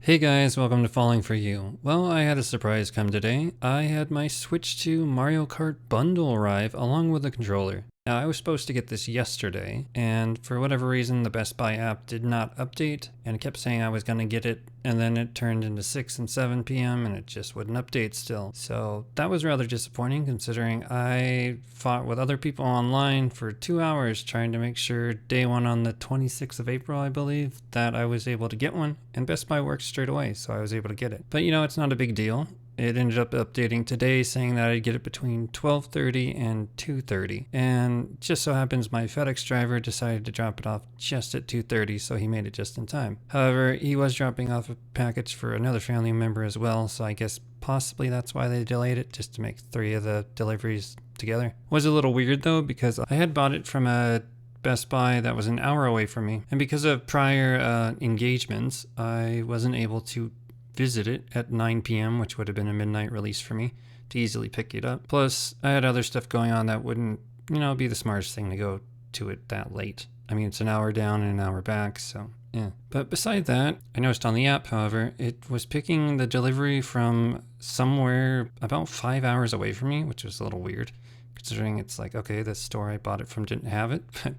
Hey guys, welcome to Falling For You. Well, I had a surprise come today. I had my Switch 2 Mario Kart bundle arrive along with the controller. Now, I was supposed to get this yesterday, and for whatever reason, the Best Buy app did not update, and it kept saying I was going to get it, and then it turned into 6 and 7 p.m., and it just wouldn't update still. So that was rather disappointing, considering I fought with other people online for 2 hours trying to make sure day one on the 26th of April, I believe, that I was able to get one, and Best Buy worked straight away, so I was able to get it. But it's not a big deal. It ended up updating today saying that I'd get it between 12:30 and 2:30. And just so happens my FedEx driver decided to drop it off just at 2:30, so he made it just in time. However, he was dropping off a package for another family member as well, so I guess possibly that's why they delayed it, just to make 3 of the deliveries together. Was a little weird though, because I had bought it from a Best Buy that was an hour away from me. And because of prior engagements, I wasn't able to visit it at 9 p.m., which would have been a midnight release for me to easily pick it up. Plus, I had other stuff going on that wouldn't, be the smartest thing to go to it that late. I mean, it's an hour down and an hour back, so yeah. But beside that, I noticed on the app, however, it was picking the delivery from somewhere about 5 hours away from me, which was a little weird, considering it's like, okay, the store I bought it from didn't have it, but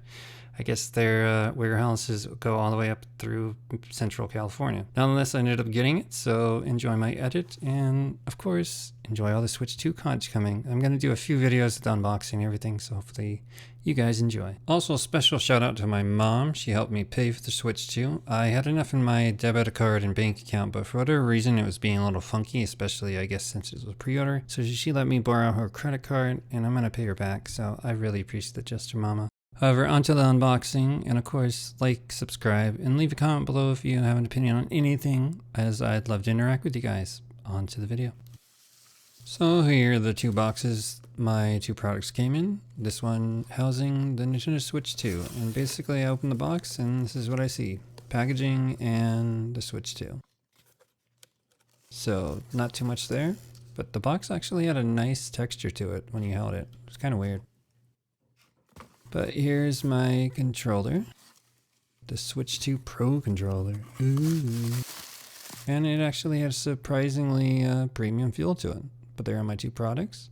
I guess their warehouses go all the way up through Central California. Nonetheless, I ended up getting it, so enjoy my edit, and of course, enjoy all the Switch 2 content coming. I'm going to do a few videos with unboxing and everything, so hopefully you guys enjoy. Also, a special shout out to my mom. She helped me pay for the Switch 2. I had enough in my debit card and bank account, but for whatever reason, it was being a little funky, especially, I guess, since it was a pre-order. So she let me borrow her credit card, and I'm going to pay her back, so I really appreciate the gesture, Mama. However, onto the unboxing, and of course, like, subscribe, and leave a comment below if you have an opinion on anything, as I'd love to interact with you guys. On to the video. So here are the 2 boxes my 2 products came in. This one housing the Nintendo Switch 2, and basically I open the box and this is what I see. The packaging and the Switch 2. So not too much there, but the box actually had a nice texture to it when you held it. It's kind of weird. But here's my controller, the Switch 2 Pro controller. Ooh. And it actually has surprisingly premium feel to it. But there are my 2 products.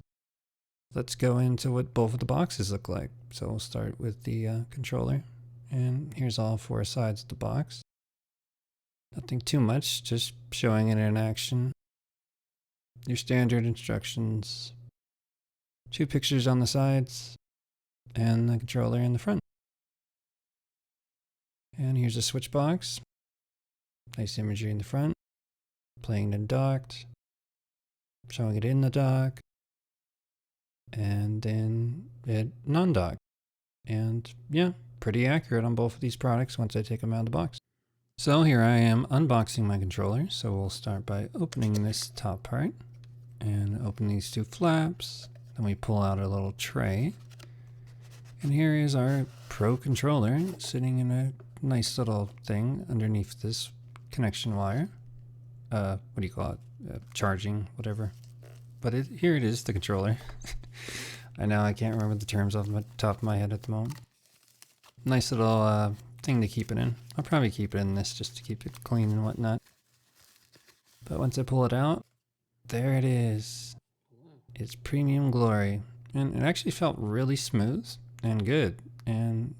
Let's go into what both of the boxes look like. So we'll start with the controller. And here's all 4 sides of the box. Nothing too much, just showing it in action. Your standard instructions. 2 pictures on the sides. And the controller in the front. And here's a switch box. Nice imagery in the front. Playing and docked. Showing it in the dock. And then it non-docked. And yeah, pretty accurate on both of these products once I take them out of the box. So here I am unboxing my controller. So we'll start by opening this top part. And open these 2 flaps. Then we pull out a little tray. And here is our Pro controller sitting in a nice little thing underneath this connection wire. What do you call it? Charging, whatever. But here it is, the controller. I know I can't remember the terms off the top of my head at the moment. Nice little thing to keep it in. I'll probably keep it in this just to keep it clean and whatnot. But once I pull it out, there it is. It's premium glory. And it actually felt really smooth and good, and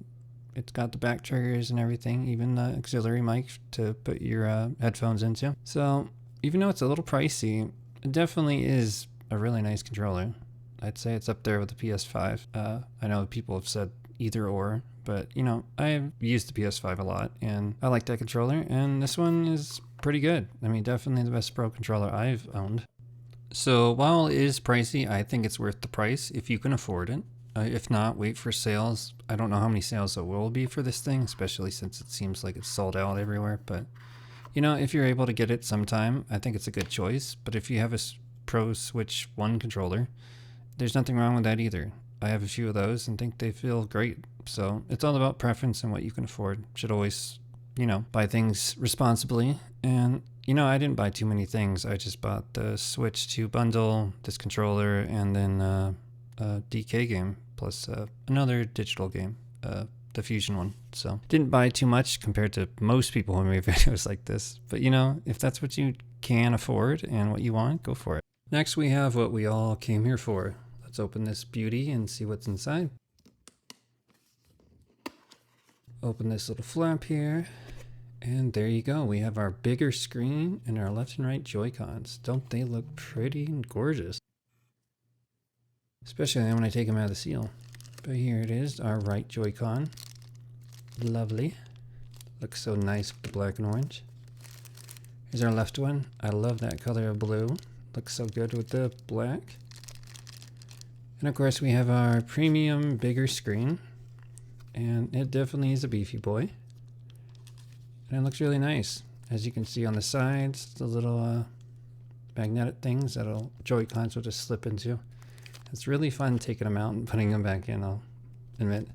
it's got the back triggers and everything, even the auxiliary mic to put your headphones into. So even though it's a little pricey, it definitely is a really nice controller. I'd say it's up there with the PS5. I know people have said either or, but I've used the PS5 a lot and I like that controller, and this one is pretty good. I mean, definitely the best Pro controller I've owned. So while it is pricey, I think it's worth the price if you can afford it. If not, wait for sales. I don't know how many sales there will be for this thing, especially since it seems like it's sold out everywhere. But, if you're able to get it sometime, I think it's a good choice. But if you have a Pro Switch 1 controller, there's nothing wrong with that either. I have a few of those and think they feel great. So it's all about preference and what you can afford. Should always, buy things responsibly. And, I didn't buy too many things. I just bought the Switch 2 bundle, this controller, and then a DK game, plus another digital game, the Fusion one. So didn't buy too much compared to most people who make videos like this. But you know, if that's what you can afford and what you want, go for it. Next we have what we all came here for. Let's open this beauty and see what's inside. Open this little flap here. And there you go. We have our bigger screen and our left and right Joy-Cons. Don't they look pretty and gorgeous? Especially when I take them out of the seal. But here it is, our right Joy-Con. Lovely. Looks so nice with the black and orange. Here's our left one. I love that color of blue. Looks so good with the black. And of course we have our premium bigger screen. And it definitely is a beefy boy. And it looks really nice. As you can see on the sides, the little magnetic things that'll Joy-Cons will just slip into. It's really fun taking them out and putting them back in, I'll admit.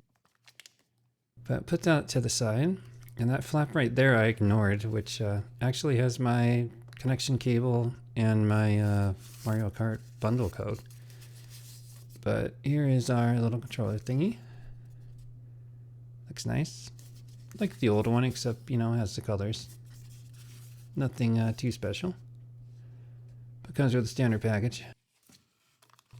But put that to the side. And that flap right there I ignored, which actually has my connection cable and my Mario Kart bundle code. But here is our little controller thingy. Looks nice. Like the old one, except, you know, it has the colors. Nothing too special. But comes with a standard package.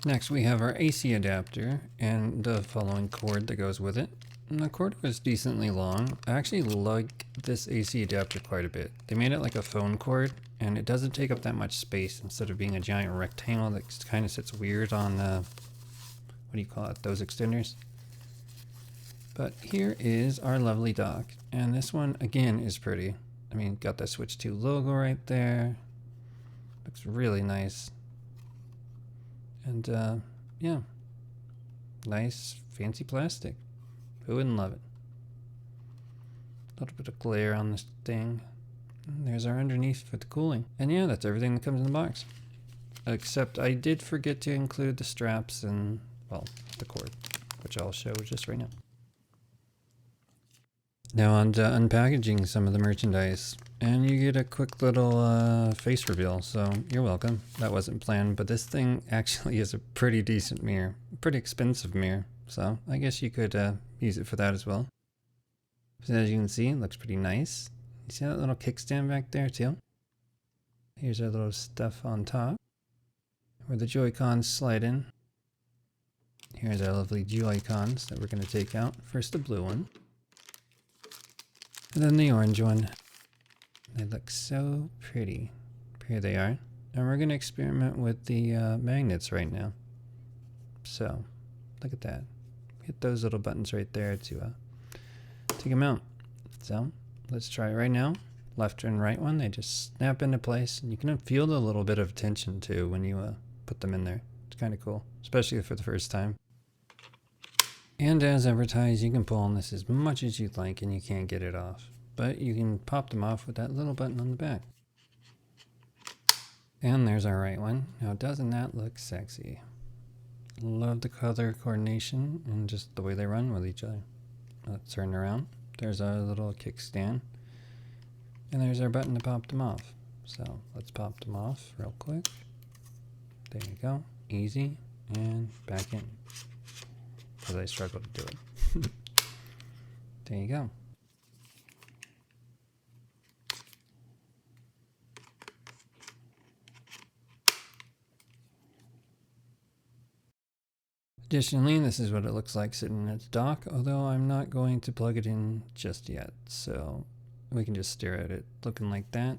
Next we have our AC adapter and the following cord that goes with it. And the cord was decently long. I actually like this AC adapter quite a bit. They made it like a phone cord and it doesn't take up that much space instead of being a giant rectangle that kind of sits weird on, what do you call it, those extenders. But here is our lovely dock. And this one, again, is pretty. I mean, got the Switch 2 logo right there. Looks really nice. And, yeah. Nice, fancy plastic. Who wouldn't love it? A little bit of glare on this thing. And there's our underneath for the cooling. And yeah, that's everything that comes in the box. Except I did forget to include the straps and, well, the cord, which I'll show just right now. Now on to unpackaging some of the merchandise, and you get a quick little face reveal, so you're welcome. That wasn't planned, but this thing actually is a pretty decent mirror, pretty expensive mirror, so I guess you could use it for that as well. So as you can see, it looks pretty nice. You see that little kickstand back there too? Here's our little stuff on top, where the Joy-Cons slide in. Here's our lovely Joy-Cons that we're going to take out. First the blue one. And then the orange one. They look so pretty. Here they are. And we're going to experiment with the magnets right now. So, look at that. Hit those little buttons right there to take them out. So, let's try it right now. Left and right one, they just snap into place. And you can feel the little bit of tension too when you put them in there. It's kind of cool, especially for the first time. And as advertised, you can pull on this as much as you'd like and you can't get it off. But you can pop them off with that little button on the back. And there's our right one. Now doesn't that look sexy? Love the color coordination and just the way they run with each other. Let's turn around. There's our little kickstand. And there's our button to pop them off. So let's pop them off real quick. There you go. Easy. And back in. Because I struggle to do it. There you go. Additionally, this is what it looks like sitting in its dock, although I'm not going to plug it in just yet, so we can just stare at it looking like that.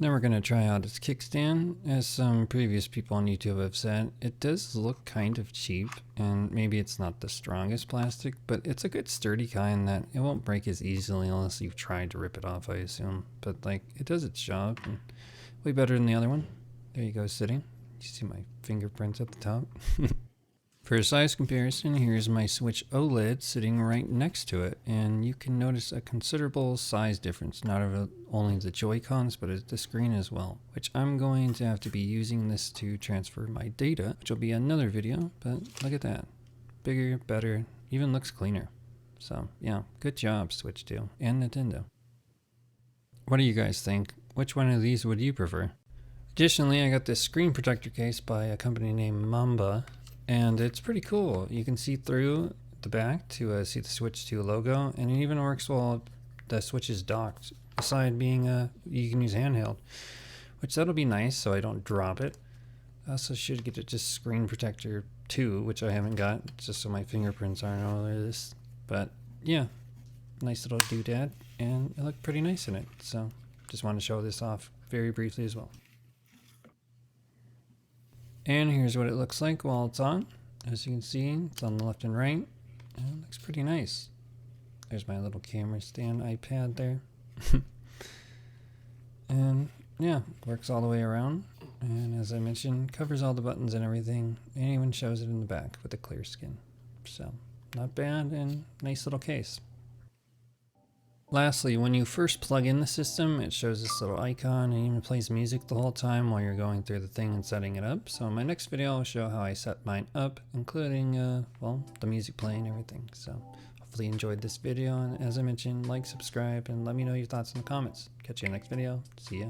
Then we're going to try out its kickstand. As some previous people on YouTube have said, it does look kind of cheap, and maybe it's not the strongest plastic, but it's a good sturdy kind that it won't break as easily unless you've tried to rip it off, I assume. But like, it does its job, and way better than the other one. There you go, sitting. You see my fingerprints at the top? For a size comparison, here's my Switch OLED sitting right next to it, and you can notice a considerable size difference, not only the Joy-Cons, but the screen as well, which I'm going to have to be using this to transfer my data, which will be another video, but look at that. Bigger, better, even looks cleaner. So yeah, good job Switch 2 and Nintendo. What do you guys think? Which one of these would you prefer? Additionally, I got this screen protector case by a company named Mumba. And it's pretty cool. You can see through the back to see the Switch 2 logo, and it even works while the Switch is docked, aside being you can use handheld, which that'll be nice so I don't drop it. I also should get it just screen protector too, which I haven't got, just so my fingerprints aren't all over this. But yeah, nice little doodad, and it looked pretty nice in it, so just want to show this off very briefly as well. And here's what it looks like while it's on. As you can see, it's on the left and right, and it looks pretty nice. There's my little camera stand iPad there. And yeah, works all the way around, and as I mentioned, covers all the buttons and everything, and even shows it in the back with a clear skin. So not bad, and nice little case. Lastly, when you first plug in the system, it shows this little icon and even plays music the whole time while you're going through the thing and setting it up. So in my next video, I'll show how I set mine up, including, well, the music playing and everything. So hopefully you enjoyed this video, and as I mentioned, like, subscribe, and let me know your thoughts in the comments. Catch you in the next video. See ya.